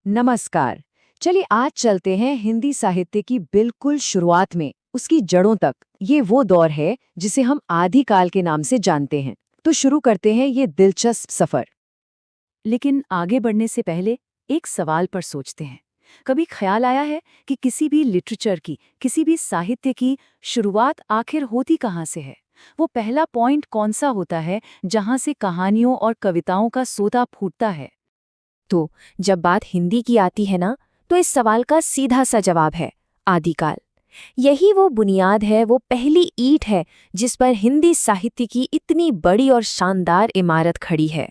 नमस्कार। चलिए आज चलते हैं हिंदी साहित्य की बिल्कुल शुरुआत में, उसकी जड़ों तक। ये वो दौर है जिसे हम आदिकाल के नाम से जानते हैं। तो शुरू करते हैं ये दिलचस्प सफर। लेकिन आगे बढ़ने से पहले एक सवाल पर सोचते हैं। कभी ख्याल आया है कि किसी भी लिटरेचर की, किसी भी साहित्य की शुरुआत आखिर होती कहाँ से है? वो पहला पॉइंट कौन सा होता है जहाँ से कहानियों और कविताओं का सोता फूटता है? तो जब बात हिंदी की आती है ना, तो इस सवाल का सीधा सा जवाब है आदिकाल। यही वो बुनियाद है, वो पहली ईंट है जिस पर हिंदी साहित्य की इतनी बड़ी और शानदार इमारत खड़ी है।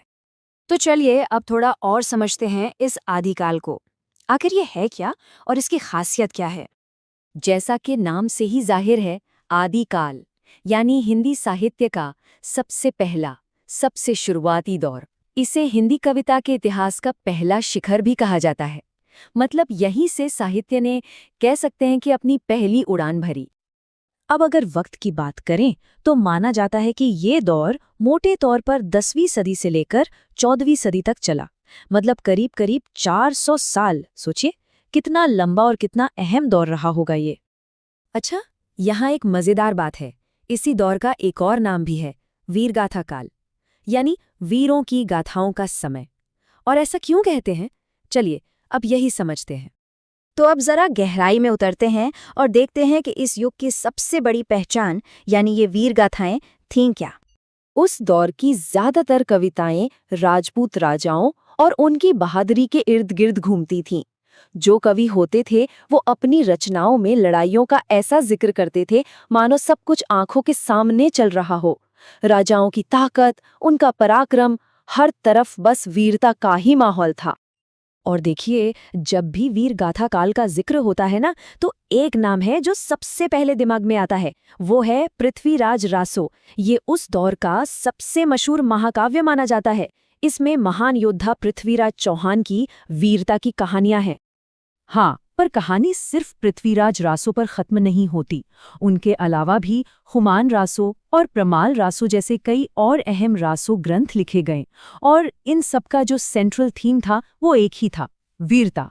तो चलिए अब थोड़ा और समझते हैं इस आदिकाल को। आखिर ये है क्या और इसकी खासियत क्या है? जैसा कि नाम से ही जाहिर है, आदिकाल यानी हिंदी साहित्य का सबसे पहला, सबसे शुरुआती दौर। इसे हिंदी कविता के इतिहास का पहला शिखर भी कहा जाता है। मतलब यहीं से साहित्य ने, कह सकते हैं कि अपनी पहली उड़ान भरी। अब अगर वक्त की बात करें तो माना जाता है कि ये दौर मोटे तौर पर 10वीं सदी से लेकर 14वीं सदी तक चला। मतलब करीब करीब 400 साल। सोचिए कितना लंबा और कितना अहम दौर रहा होगा ये। अच्छा, यहाँ एक मजेदार बात है। इसी दौर का एक और नाम भी है, वीरगाथा काल, यानी वीरों की गाथाओं का समय। और ऐसा क्यों कहते हैं? चलिए अब यही समझते हैं। तो अब जरा गहराई में उतरते हैं और देखते हैं कि इस युग की सबसे बड़ी पहचान यानी ये वीर गाथाएं थीं क्या। उस दौर की ज्यादातर कविताएं राजपूत राजाओं और उनकी बहादुरी के इर्द गिर्द घूमती थीं। जो कवि होते थे वो अपनी रचनाओं में लड़ाइयों का ऐसा जिक्र करते थे मानो सब कुछ आंखों के सामने चल रहा हो। राजाओं की ताकत, उनका पराक्रम, हर तरफ बस वीरता का ही माहौल था। और देखिए, जब भी वीर गाथा काल का जिक्र होता है ना, तो एक नाम है जो सबसे पहले दिमाग में आता है। वो है पृथ्वीराज रासो। ये उस दौर का सबसे मशहूर महाकाव्य माना जाता है। इसमें महान योद्धा पृथ्वीराज चौहान की वीरता की कहानियां हैं। हाँ, पर कहानी सिर्फ पृथ्वीराज रासो पर खत्म नहीं होती। उनके अलावा भी हुमायूं रासो और प्रमाल रासो जैसे कई और अहम रासो ग्रंथ लिखे गए, और इन सबका जो सेंट्रल थीम था वो एक ही था, वीरता।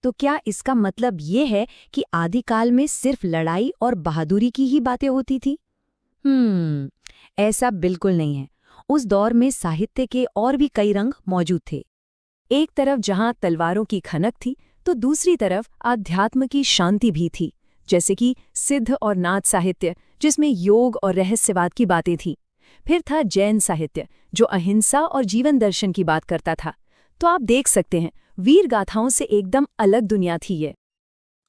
तो क्या इसका मतलब ये है कि आदिकाल में सिर्फ लड़ाई और बहादुरी की ही बातें होती थी? ऐसा बिल्कुल नहीं है। उस दौर में साहित्य के और भी कई रंग मौजूद थे। एक तरफ जहां तलवारों की खनक थी, तो दूसरी तरफ आध्यात्म की शांति भी थी, जैसे कि सिद्ध और नाथ साहित्य जिसमें योग और रहस्यवाद की बातें थीं। फिर था जैन साहित्य जो अहिंसा और जीवन दर्शन की बात करता था। तो आप देख सकते हैं, वीर गाथाओं से एकदम अलग दुनिया थी ये।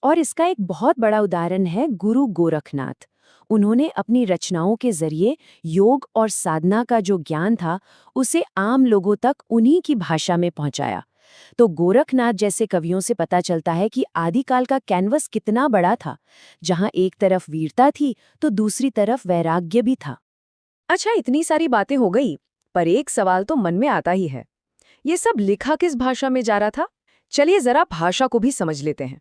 और इसका एक बहुत बड़ा उदाहरण है गुरु गोरखनाथ। उन्होंने अपनी रचनाओं के जरिए योग और साधना का जो ज्ञान था उसे आम लोगों तक उन्हीं की भाषा में पहुंचाया। तो गोरखनाथ जैसे कवियों से पता चलता है कि आदिकाल का कैनवस कितना बड़ा था, जहां एक तरफ वीरता थी तो दूसरी तरफ वैराग्य भी था। अच्छा, इतनी सारी बातें हो गई, पर एक सवाल तो मन में आता ही है। ये सब लिखा किस भाषा में जा रहा था? चलिए जरा भाषा को भी समझ लेते हैं।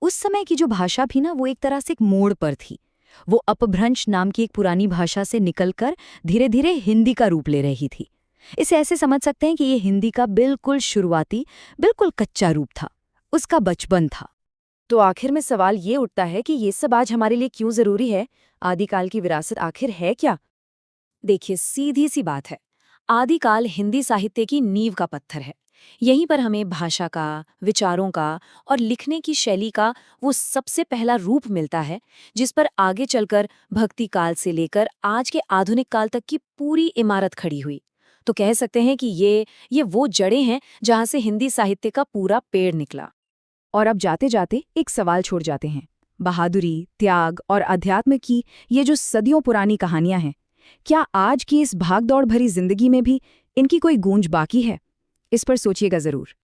उस समय की जो भाषा थी ना, वो एक तरह से एक मोड़ पर थी। वो अपभ्रंश नाम की एक पुरानी भाषा से निकलकर धीरे धीरे हिंदी का रूप ले रही थी। इसे ऐसे समझ सकते हैं कि ये हिंदी का बिल्कुल शुरुआती, बिल्कुल कच्चा रूप था, उसका बचपन था। तो आखिर में सवाल ये उठता है कि ये सब आज हमारे लिए क्यों जरूरी है? आदिकाल की विरासत आखिर है क्या? देखिए, सीधी सी बात है, आदिकाल हिंदी साहित्य की नींव का पत्थर है। यहीं पर हमें भाषा का, विचारों का और लिखने की शैली का वो सबसे पहला रूप मिलता है जिस पर आगे चलकर भक्ति काल से लेकर आज के आधुनिक काल तक की पूरी इमारत खड़ी हुई। तो कह सकते हैं कि ये वो जड़ें हैं जहां से हिंदी साहित्य का पूरा पेड़ निकला। और अब जाते जाते एक सवाल छोड़ जाते हैं। बहादुरी, त्याग और अध्यात्म की ये जो सदियों पुरानी कहानियां हैं, क्या आज की इस भागदौड़ भरी जिंदगी में भी इनकी कोई गूंज बाकी है? इस पर सोचिएगा जरूर।